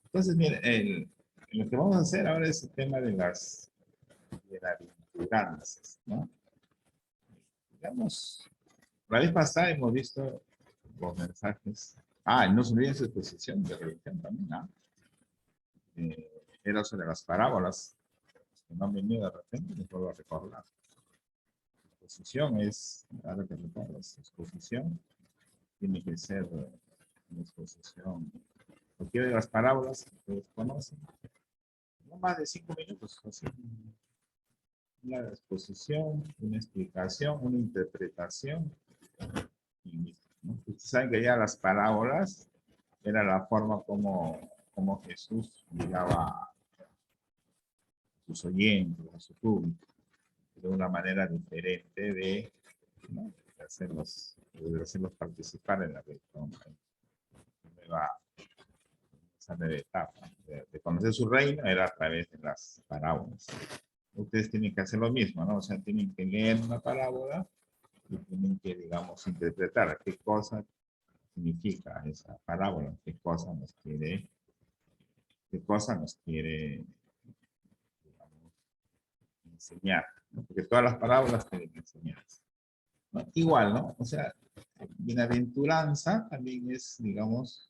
Entonces, miren, lo que vamos a hacer ahora es el tema de las bienaventuranzas, ¿no? Digamos, la vez pasada hemos visto los mensajes. Ah, y no se olviden su exposición de religión también, ¿no? Era sobre las parábolas que no han venido de repente, les vuelvo a recordar. La exposición es, ahora que recuerdas, la exposición tiene que ser una exposición. Cualquiera de las parábolas que ustedes conocen, no más de 5 minutos, así, una exposición, una explicación, una interpretación. ¿No? Ustedes saben que ya las parábolas era la forma como Jesús llegaba a sus oyentes, a su público, de una manera diferente de, ¿no? de hacerlos participar en la nueva, esa nueva etapa. De conocer su reino era a través de las parábolas. Ustedes tienen que hacer lo mismo, ¿no? O sea, tienen que leer una parábola y tienen que, digamos, interpretar qué cosa significa esa parábola, qué cosa nos quiere, digamos, enseñar, ¿no? Porque todas las parábolas tienen que enseñar, ¿no? Igual, ¿no? O sea, bienaventuranza también es, digamos,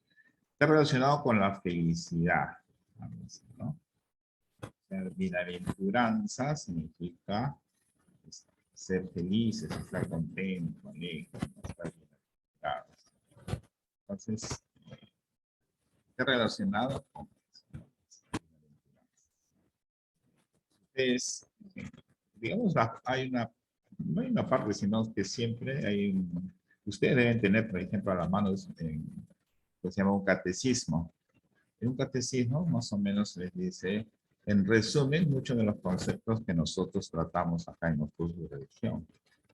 está relacionado con la felicidad, ¿no? O sea, bienaventuranza significa ser felices, estar contentos, alegres, estar bienaventurados. Entonces, está relacionado con es, digamos, no hay una parte, sino que siempre hay ustedes deben tener, por ejemplo, a la mano que se llama un catecismo. En un catecismo, más o menos, les dice, en resumen, muchos de los conceptos que nosotros tratamos acá en los cursos de religión.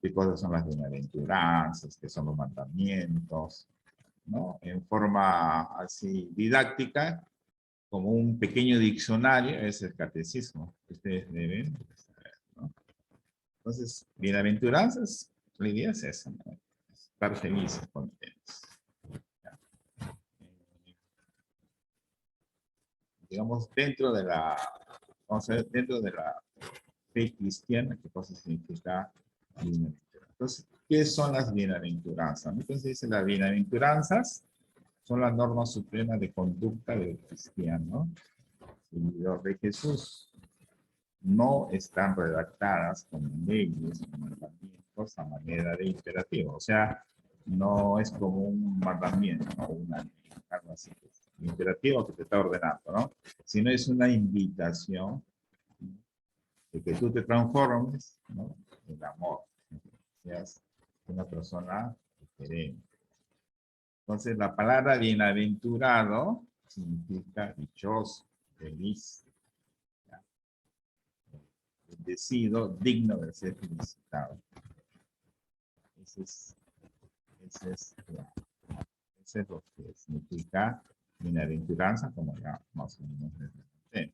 ¿Qué cosas son las bienaventuranzas? ¿Qué son los mandamientos? ¿No? En forma así didáctica, como un pequeño diccionario, es el catecismo que ustedes deben saber, ¿no? Entonces, bienaventuranzas, la idea es esa, ¿no? Estar felices, contentos. Digamos, vamos a ver, dentro de la fe cristiana, qué cosa significa bienaventuranza. Entonces, ¿qué son las bienaventuranzas? Entonces dice, las bienaventuranzas son las normas supremas de conducta del cristiano, seguidor de Jesús. No están redactadas como leyes o mandamientos a manera de imperativo. O sea, no es como un mandamiento o una ley, algo así. Imperativo que te está ordenando, ¿no? Sino es una invitación de que tú te transformes, ¿no? En amor. Seas una persona diferente. Entonces, la palabra bienaventurado significa dichoso, feliz, bendecido, digno de ser felicitado. Ese es lo que significa bienaventuranza, como ya más o menos les comenté.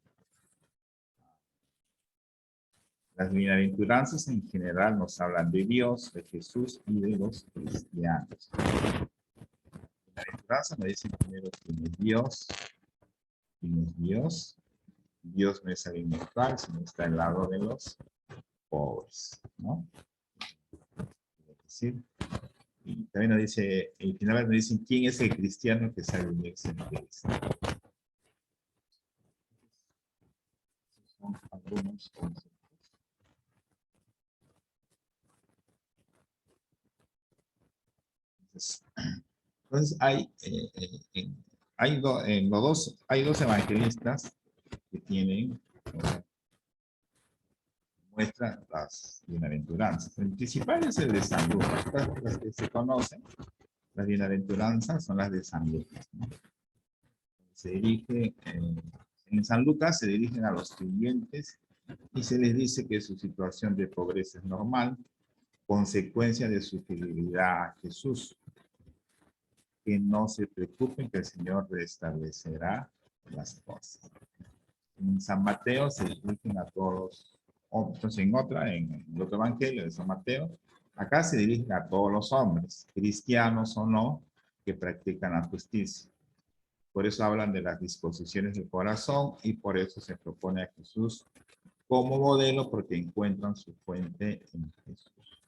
Las bienaventuranzas en general nos hablan de Dios, de Jesús y de los cristianos. Bienaventuranza me dicen primero quién es Dios. ¿Quién es Dios? Dios no es alguien neutral, sino está al lado de los pobres, ¿no? Es decir, y también nos dice, y finalmente nos dicen quién es el cristiano que sabe unirse en Cristo. Esos son algunos conceptos. Entonces hay dos evangelistas que tienen, muestran las bienaventuranzas. El principal es el de San Lucas. Las que se conocen, las bienaventuranzas son las de San Lucas, ¿no? Se dirige, en San Lucas se dirigen a los creyentes y se les dice que su situación de pobreza es normal, consecuencia de su fidelidad a Jesús. Que no se preocupen, que el Señor restablecerá las cosas. En San Mateo se dirigen a todos, entonces en el otro evangelio de San Mateo, acá se dirigen a todos los hombres, cristianos o no, que practican la justicia. Por eso hablan de las disposiciones del corazón y por eso se propone a Jesús como modelo, porque encuentran su fuente en Jesús.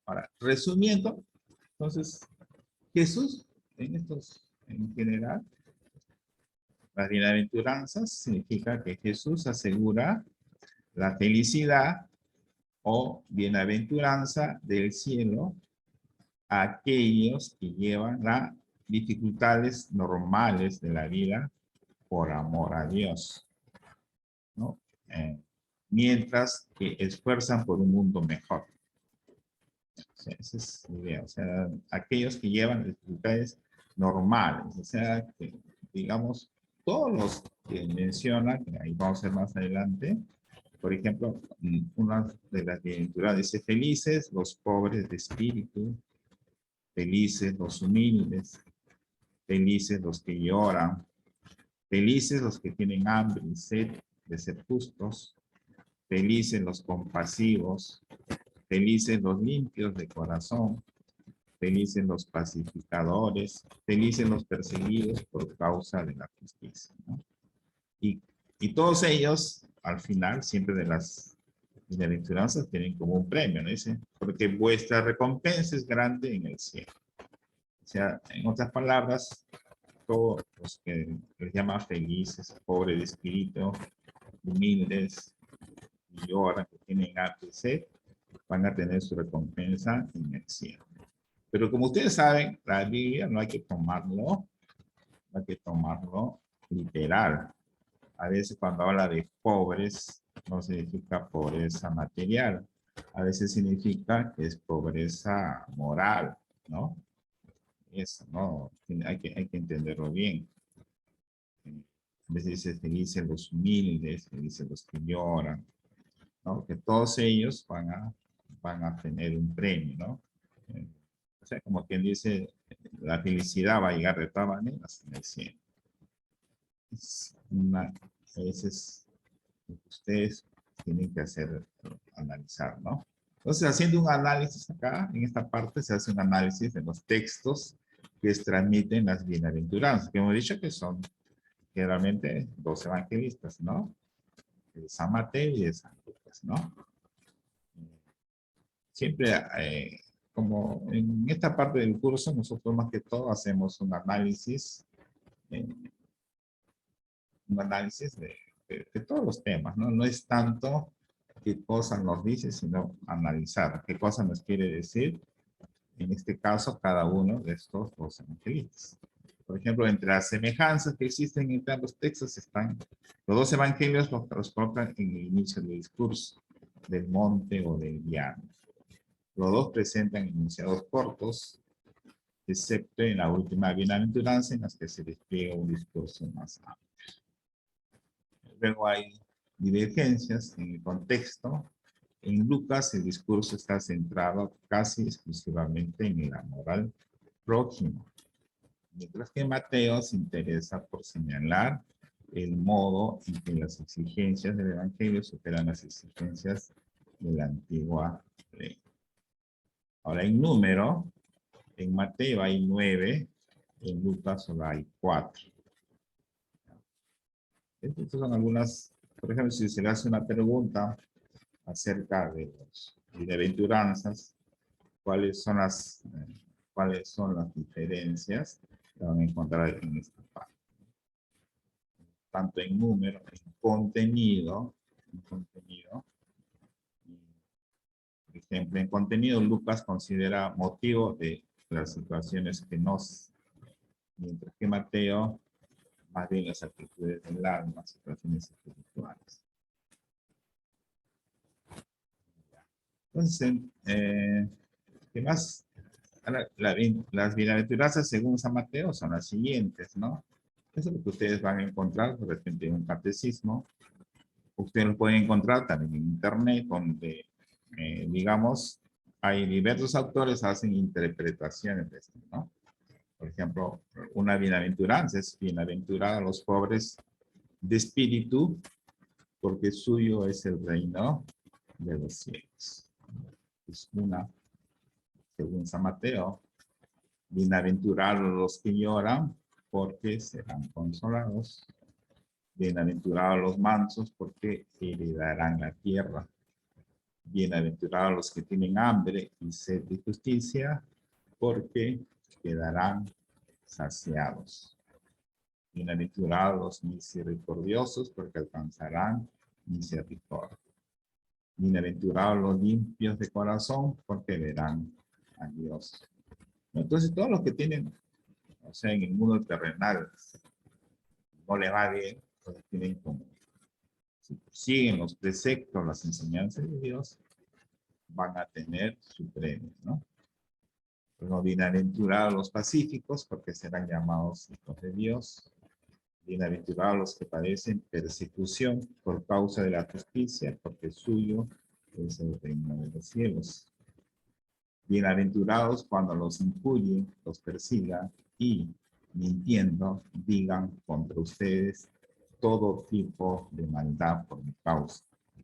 Ahora, resumiendo, entonces, Jesús, en general, las bienaventuranzas significa que Jesús asegura la felicidad o bienaventuranza del cielo a aquellos que llevan las dificultades normales de la vida por amor a Dios, ¿no? Mientras que esfuerzan por un mundo mejor. O sea, esa es la idea. O sea, aquellos que llevan dificultades normales, o sea, que, digamos, todos los que menciona, que ahí vamos a ver más adelante, por ejemplo, una de las bienaventuranzas dice, felices los pobres de espíritu, felices los humildes, felices los que lloran, felices los que tienen hambre y sed de ser justos, felices los compasivos, felices los limpios de corazón, felices los pacificadores, felices los perseguidos por causa de la justicia, ¿no? Y todos ellos, al final, siempre de las bienaventuranzas, tienen como un premio, ¿no? Dice, porque vuestra recompensa es grande en el cielo. O sea, en otras palabras, todos los que les llama felices, pobres de espíritu, humildes, y lloran, que tienen hambre y sed, van a tener su recompensa en el cielo. Pero como ustedes saben, la Biblia no hay que tomarlo literal. A veces cuando habla de pobres, no significa pobreza material. A veces significa que es pobreza moral, ¿no? Eso, ¿no? Hay que entenderlo bien. A veces dice felices los humildes, felices los que lloran, ¿no? Que todos ellos van a tener un premio, ¿no? O sea, como quien dice, la felicidad va a llegar de todas maneras en el cielo. A veces ustedes tienen que analizar, ¿no? Entonces, haciendo un análisis acá, en esta parte se hace un análisis de los textos que transmiten las bienaventuranzas, que hemos dicho que son generalmente dos evangelistas, ¿no? De San Mateo y de San Lucas, ¿no? Siempre, como en esta parte del curso, nosotros más que todo hacemos un análisis de todos los temas, ¿no? No es tanto qué cosa nos dice, sino analizar qué cosa nos quiere decir, en este caso, cada uno de estos dos evangelistas. Por ejemplo, entre las semejanzas que existen entre ambos textos están los dos evangelios los colocan en el inicio del discurso, del monte o del llano. Los dos presentan enunciados cortos, excepto en la última bienaventuranza en las que se despliega un discurso más amplio. Luego hay divergencias en el contexto. En Lucas el discurso está centrado casi exclusivamente en el amor al prójimo, mientras que Mateo se interesa por señalar el modo en que las exigencias del Evangelio superan las exigencias de la antigua ley. Ahora, en número, en Mateo hay 9, en Lucas solo hay 4. Estas son algunas, por ejemplo, si se le hace una pregunta acerca de las bienaventuranzas, cuáles son las diferencias, la van a encontrar en esta parte. Tanto en número, en contenido. Por ejemplo, en contenido, Lucas considera motivo de las situaciones que nos, mientras que Mateo, más bien las actitudes del alma, situaciones espirituales. Entonces, ¿qué más? Las bienaventuranzas según San Mateo son las siguientes, ¿no? Eso es lo que ustedes van a encontrar de repente en un catecismo. Ustedes lo pueden encontrar también en internet, donde, digamos, hay diversos autores hacen interpretaciones de esto, ¿no? Por ejemplo, una bienaventuranza es bienaventurada a los pobres de espíritu, porque suyo es el reino de los cielos. Es una, según San Mateo, Bienaventurados los que lloran, porque serán consolados. Bienaventurados los mansos, porque heredarán la tierra. Bienaventurados los que tienen hambre y sed de justicia, porque quedarán saciados. Bienaventurados los misericordiosos, porque alcanzarán misericordia. Bienaventurados los limpios de corazón, porque verán a Dios. Entonces, todos los que tienen, o sea, en el mundo terrenal, no le va bien, pues tienen como, si siguen los preceptos, las enseñanzas de Dios, van a tener su premio, ¿no? Pero bienaventurados los pacíficos, porque serán llamados hijos de Dios. Bienaventurados los que padecen persecución por causa de la justicia, porque suyo es el reino de los cielos. Bienaventurados cuando los injurien, los persigan y, mintiendo, digan contra ustedes todo tipo de maldad por mi causa.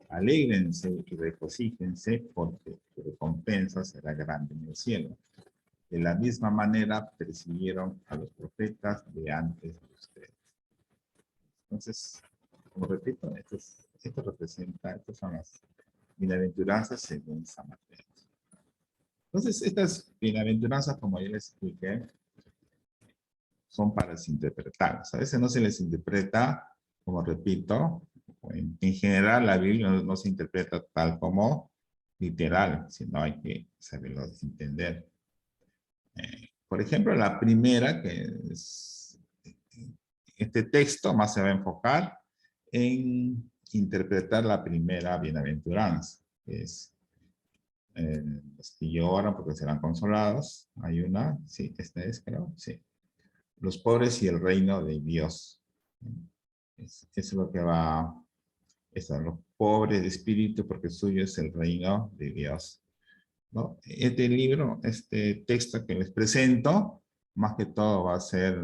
Alégrense y regocíjense, porque su recompensa será grande en el cielo. De la misma manera persiguieron a los profetas de antes de ustedes. Entonces, como repito, esto representa, estas son las bienaventuranzas según San Mateo. Entonces, estas bienaventuranzas, como ya les expliqué, son para interpretar. A veces no se les interpreta, como repito, en general la Biblia no se interpreta tal como literal, sino hay que saberlo entender. Por ejemplo, la primera, que es este texto, más se va a enfocar en interpretar la primera bienaventuranza, que es los que lloran porque serán consolados. Hay una, sí, esta es, creo, sí. Los pobres y el reino de Dios. Eso es lo que va, los pobres de espíritu, porque suyo es el reino de Dios, ¿no? Este libro, este texto que les presento, más que todo va a ser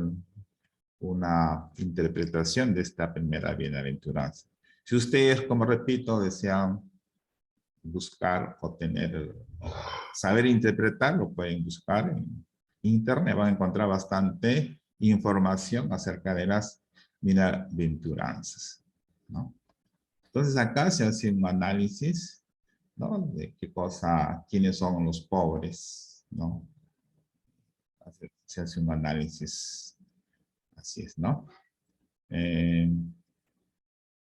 una interpretación de esta primera bienaventuranza. Si ustedes, como repito, desean buscar o tener, saber interpretar, lo pueden buscar en internet, van a encontrar bastante información acerca de las bienaventuranzas, ¿no? Entonces acá se hace un análisis, ¿no? De qué cosa, quiénes son los pobres, ¿no? Se hace un análisis, así es, ¿no?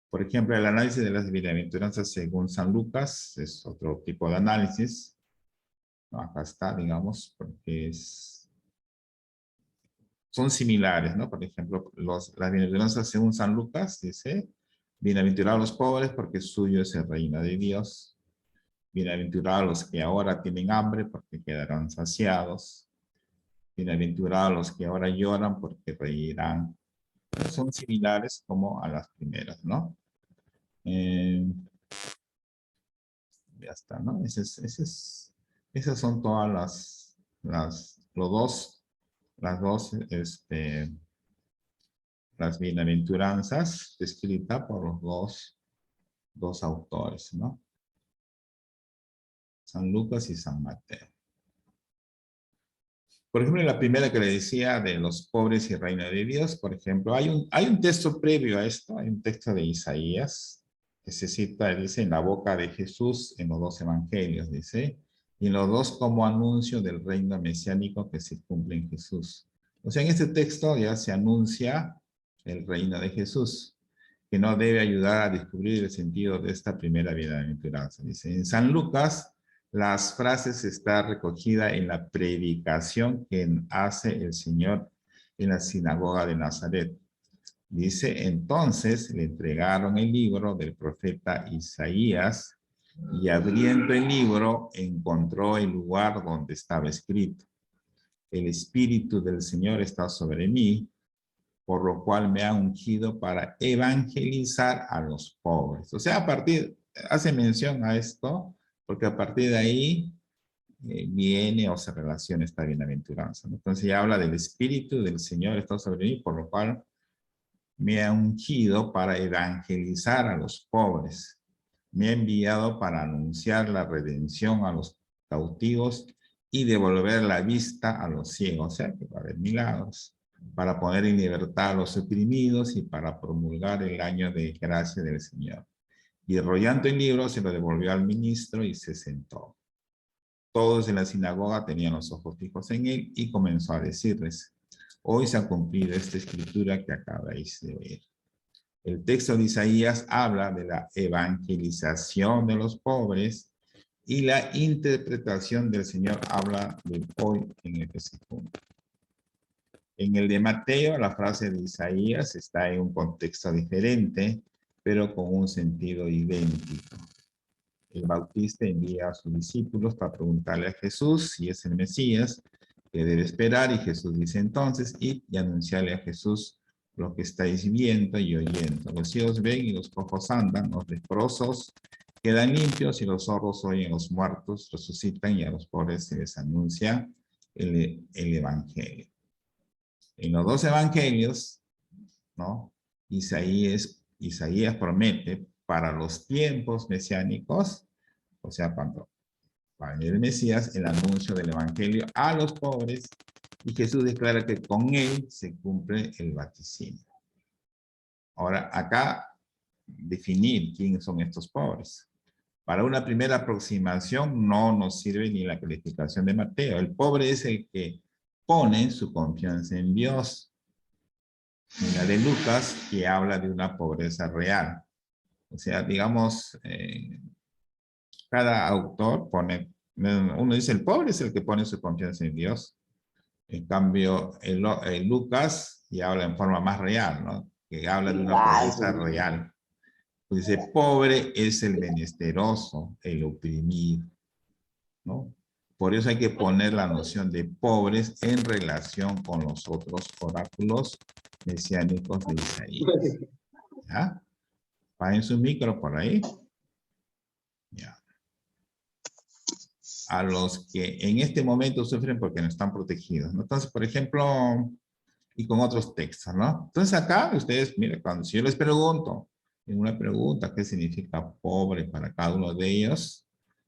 Por ejemplo, el análisis de las bienaventuranzas según San Lucas es otro tipo de análisis. ¿No? Acá está, digamos, porque son similares, ¿no? Por ejemplo, las bienaventuranzas según San Lucas dice, bienaventurados los pobres porque suyo es el reino de Dios. Bienaventurados los que ahora tienen hambre porque quedarán saciados. Bienaventurados los que ahora lloran porque reirán. Son similares como a las primeras, ¿no? Ya está, ¿no? Esas son todas las bienaventuranzas descritas por los dos autores, ¿no? San Lucas y San Mateo. Por ejemplo, la primera que le decía de los pobres y reino de Dios, por ejemplo, hay un texto previo a esto, hay un texto de Isaías, que se cita, dice, en la boca de Jesús, en los dos evangelios, dice, y en los dos como anuncio del reino mesiánico que se cumple en Jesús. O sea, en este texto ya se anuncia el reino de Jesús, que no debe ayudar a descubrir el sentido de esta primera bienaventuranza. Dice, en San Lucas, las frases están recogidas en la predicación que hace el Señor en la sinagoga de Nazaret. Dice, entonces le entregaron el libro del profeta Isaías y abriendo el libro encontró el lugar donde estaba escrito. El Espíritu del Señor está sobre mí, por lo cual me ha ungido para evangelizar a los pobres. O sea, hace mención a esto, porque a partir de ahí viene o se relaciona esta bienaventuranza, ¿no? Entonces ya habla del Espíritu del Señor está sobre mí, por lo cual me ha ungido para evangelizar a los pobres. Me ha enviado para anunciar la redención a los cautivos y devolver la vista a los ciegos, o sea, que va a haber milagros, para poner en libertad a los oprimidos y para promulgar el año de gracia del Señor. Y enrollando el libro, se lo devolvió al ministro y se sentó. Todos en la sinagoga tenían los ojos fijos en él y comenzó a decirles: hoy se ha cumplido esta escritura que acabáis de oír. El texto de Isaías habla de la evangelización de los pobres y la interpretación del Señor habla del hoy en este punto. En el de Mateo, la frase de Isaías está en un contexto diferente, pero con un sentido idéntico. El Bautista envía a sus discípulos para preguntarle a Jesús si es el Mesías, que debe esperar, y Jesús dice entonces: id y anunciarle a Jesús lo que estáis viendo y oyendo. Los ciegos ven y los cojos andan, los leprosos quedan limpios y los sordos oyen, los muertos resucitan y a los pobres se les anuncia el Evangelio. En los dos evangelios, ¿no? Isaías promete para los tiempos mesiánicos, o sea, cuando va a venir el Mesías, el anuncio del Evangelio a los pobres, y Jesús declara que con él se cumple el vaticinio. Ahora, acá, definir quiénes son estos pobres. Para una primera aproximación no nos sirve ni la calificación de Mateo. El pobre es el que pone su confianza en Dios. En la de Lucas, que habla de una pobreza real. O sea, digamos, cada autor pone, uno dice el pobre es el que pone su confianza en Dios. En cambio, el Lucas ya habla en forma más real, ¿no? Que habla de una pobreza real. Pues dice, pobre es el menesteroso, el oprimido, ¿no? Por eso hay que poner la noción de pobres en relación con los otros oráculos mesiánicos de Isaías. ¿Ya? Paguen su micro por ahí. Ya. A los que en este momento sufren porque no están protegidos, ¿no? Entonces, por ejemplo, y con otros textos, ¿no? Entonces acá ustedes, miren, cuando si yo les pregunto en una pregunta qué significa pobre para cada uno de ellos,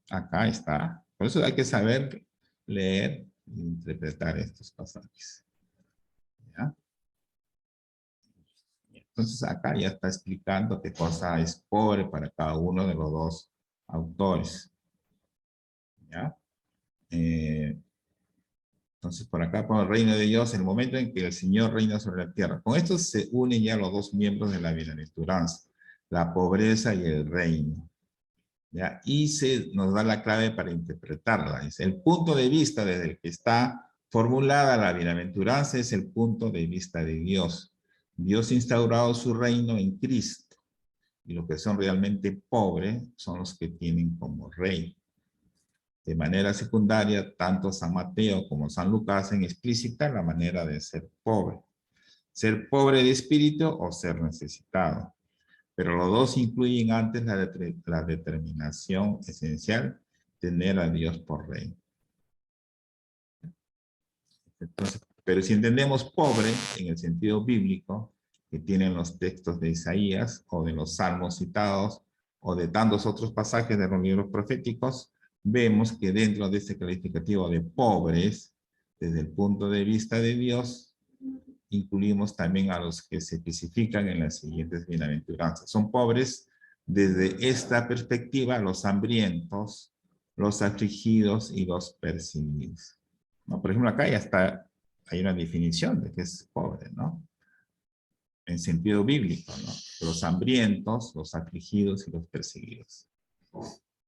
acá está. Por eso hay que saber leer e interpretar estos pasajes. ¿Ya? Entonces acá ya está explicando qué cosa es pobre para cada uno de los dos autores. ¿Ya? Entonces por acá por el reino de Dios, el momento en que el Señor reina sobre la tierra. Con esto se unen ya los dos miembros de la bienaventuranza, la pobreza y el reino. ¿Ya? Y se nos da la clave para interpretarla. Es el punto de vista desde el que está formulada la bienaventuranza, es el punto de vista de Dios. Dios ha instaurado su reino en Cristo. Y los que son realmente pobres son los que tienen como rey. De manera secundaria, tanto San Mateo como San Lucas hacen explícita la manera de ser pobre. Ser pobre de espíritu o ser necesitado. Pero los dos incluyen antes la determinación esencial, tener a Dios por rey. Entonces, pero si entendemos pobre en el sentido bíblico, que tienen los textos de Isaías o de los salmos citados, o de tantos otros pasajes de los libros proféticos, vemos que dentro de este calificativo de pobres, desde el punto de vista de Dios, incluimos también a los que se especifican en las siguientes bienaventuranzas. Son pobres desde esta perspectiva los hambrientos, los afligidos y los perseguidos. ¿No? Por ejemplo, acá ya está, hay una definición de qué es pobre, ¿no? En sentido bíblico, ¿no? Los hambrientos, los afligidos y los perseguidos.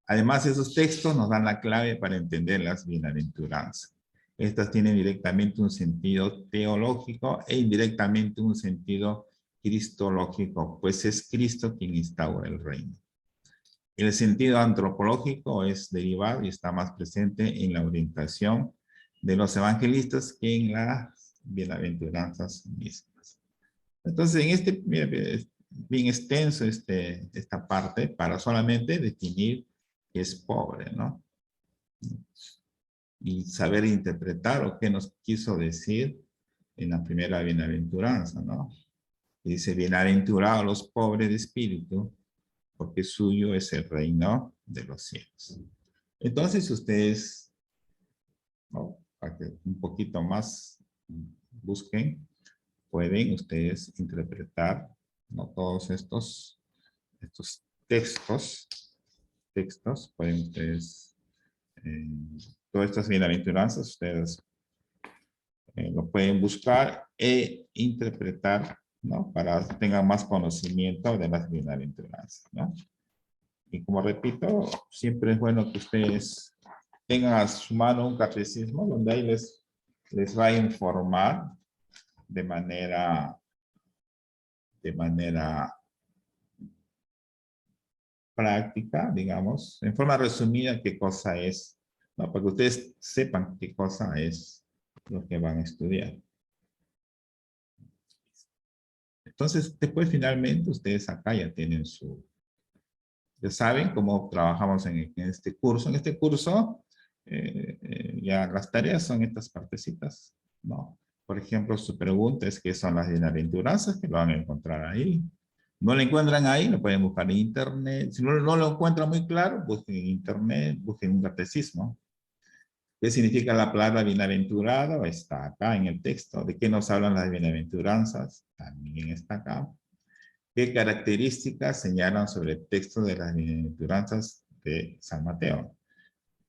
Además, esos textos nos dan la clave para entender las bienaventuranzas. Estas tienen directamente un sentido teológico e indirectamente un sentido cristológico, pues es Cristo quien instaura el reino. El sentido antropológico es derivado y está más presente en la orientación de los evangelistas que en las bienaventuranzas mismas. Entonces, en este, es bien extenso esta parte para solamente definir que es pobre, ¿no? Y saber interpretar o qué nos quiso decir en la primera bienaventuranza, ¿no? Y dice, bienaventurados los pobres de espíritu, porque suyo es el reino de los cielos. Entonces ustedes ¿no? Para que un poquito más busquen, pueden ustedes interpretar, ¿no? Todos estos textos, pueden ustedes, todas estas bienaventuranzas, ustedes lo pueden buscar e interpretar, ¿no? Para que tengan más conocimiento de las bienaventuranzas, ¿no? Y como repito, siempre es bueno que ustedes tengan a su mano un catecismo donde ahí les va a informar de manera práctica, digamos, en forma resumida qué cosa es, ¿no? Para que ustedes sepan qué cosa es lo que van a estudiar. Entonces, después finalmente ustedes acá ya tienen ya saben cómo trabajamos en este curso. En este curso ya las tareas son estas partecitas, ¿no? Por ejemplo, su pregunta es qué son las bienaventuranzas, que lo van a encontrar ahí. No lo encuentran ahí, lo pueden buscar en internet. Si no lo encuentran muy claro, busquen en internet, busquen un catecismo. ¿Qué significa la palabra bienaventurado? Está acá en el texto. ¿De qué nos hablan las bienaventuranzas? También está acá. ¿Qué características señalan sobre el texto de las bienaventuranzas de San Mateo?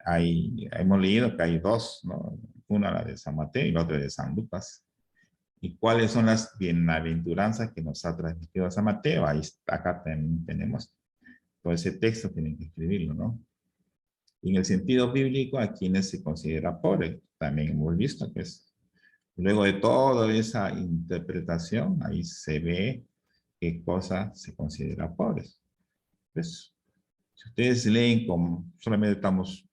Hemos leído que hay dos, ¿no? Una la de San Mateo y la otra de San Lucas. ¿Y cuáles son las bienaventuranzas que nos ha transmitido San Mateo? Acá también tenemos todo ese texto, tienen que escribirlo, ¿no? Y en el sentido bíblico, ¿a quienes se considera pobres? También hemos visto que luego de toda esa interpretación, ahí se ve qué cosa se considera pobres. Pues, si ustedes leen solamente estamos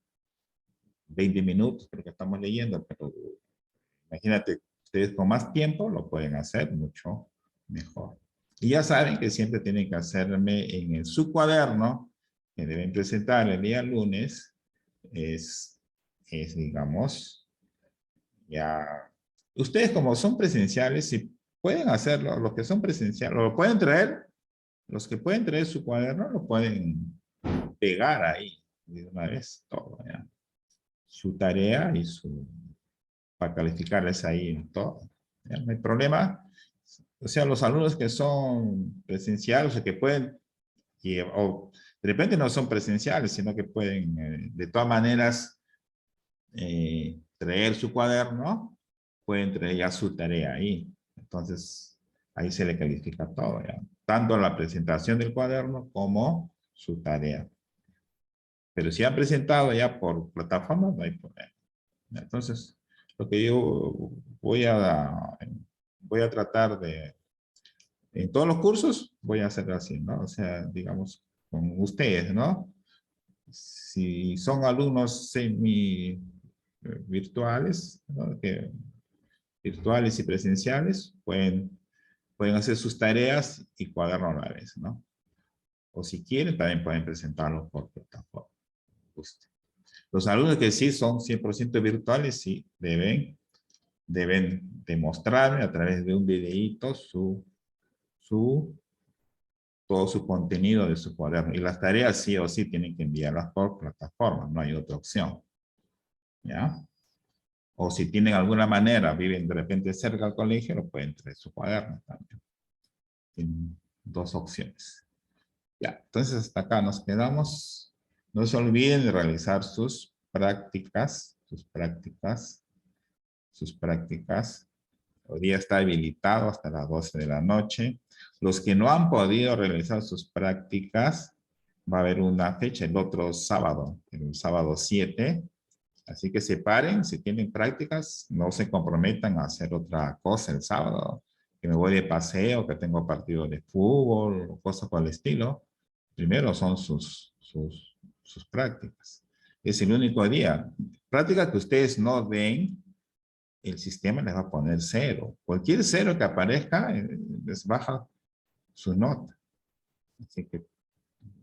20 minutos, porque estamos leyendo, pero imagínate, ustedes con más tiempo lo pueden hacer mucho mejor. Y ya saben que siempre tienen que hacerme en su cuaderno, que deben presentar el día lunes, digamos, ya. Ustedes como son presenciales, si pueden hacerlo, los que son presenciales, lo pueden traer, los que pueden traer su cuaderno, lo pueden pegar ahí de una vez todo, ¿ya? Su tarea y para calificarles ahí en todo. ¿Ya? No hay problema. O sea, los alumnos que son presenciales o que pueden, o de repente no son presenciales, sino que pueden de todas maneras traer su cuaderno, pueden traer ya su tarea ahí. Entonces, ahí se le califica todo, ¿ya? Tanto la presentación del cuaderno como su tarea. Pero si han presentado ya por plataforma, no hay problema. Entonces, lo que yo voy a tratar en todos los cursos, voy a hacer así, ¿no? O sea, digamos, con ustedes, ¿no? Si son alumnos semi virtuales, ¿no? Virtuales y presenciales, pueden hacer sus tareas y cuaderno a la vez, ¿no? O si quieren, también pueden presentarlo por plataforma. Los alumnos que sí son 100% virtuales, sí deben demostrarme a través de un videíto todo su contenido de su cuaderno. Y las tareas sí o sí tienen que enviarlas por plataforma, no hay otra opción. ¿Ya? O si tienen alguna manera, viven de repente cerca del colegio, lo pueden traer su cuaderno también. Tienen dos opciones. Ya, entonces hasta acá nos quedamos. No se olviden de realizar sus prácticas. Hoy día está habilitado hasta las 12 de la noche. Los que no han podido realizar sus prácticas, va a haber una fecha el otro sábado, el sábado 7. Así que separen, si tienen prácticas, no se comprometan a hacer otra cosa el sábado, que me voy de paseo, que tengo partido de fútbol, o cosas por el estilo. Primero son sus prácticas. Es el único día. Prácticas que ustedes no ven, el sistema les va a poner 0. Cualquier 0 que aparezca, les baja su nota. Así que,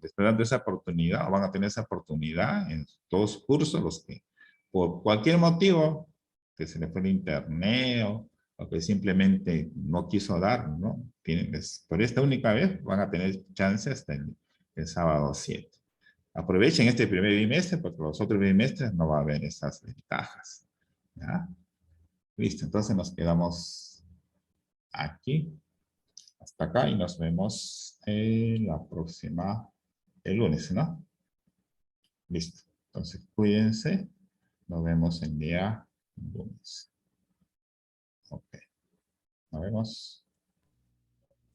esperando esa oportunidad, van a tener esa oportunidad en todos los cursos, los que por cualquier motivo, que se le fue el internet o que simplemente no quiso dar, ¿no? Por esta única vez van a tener chance hasta el sábado 7. Aprovechen este primer bimestre porque los otros bimestres no va a haber esas ventajas. ¿Ya? Listo, entonces nos quedamos aquí, hasta acá, y nos vemos en la próxima, el lunes, ¿no? Listo. Entonces, cuídense. Nos vemos el día lunes. Ok. Nos vemos.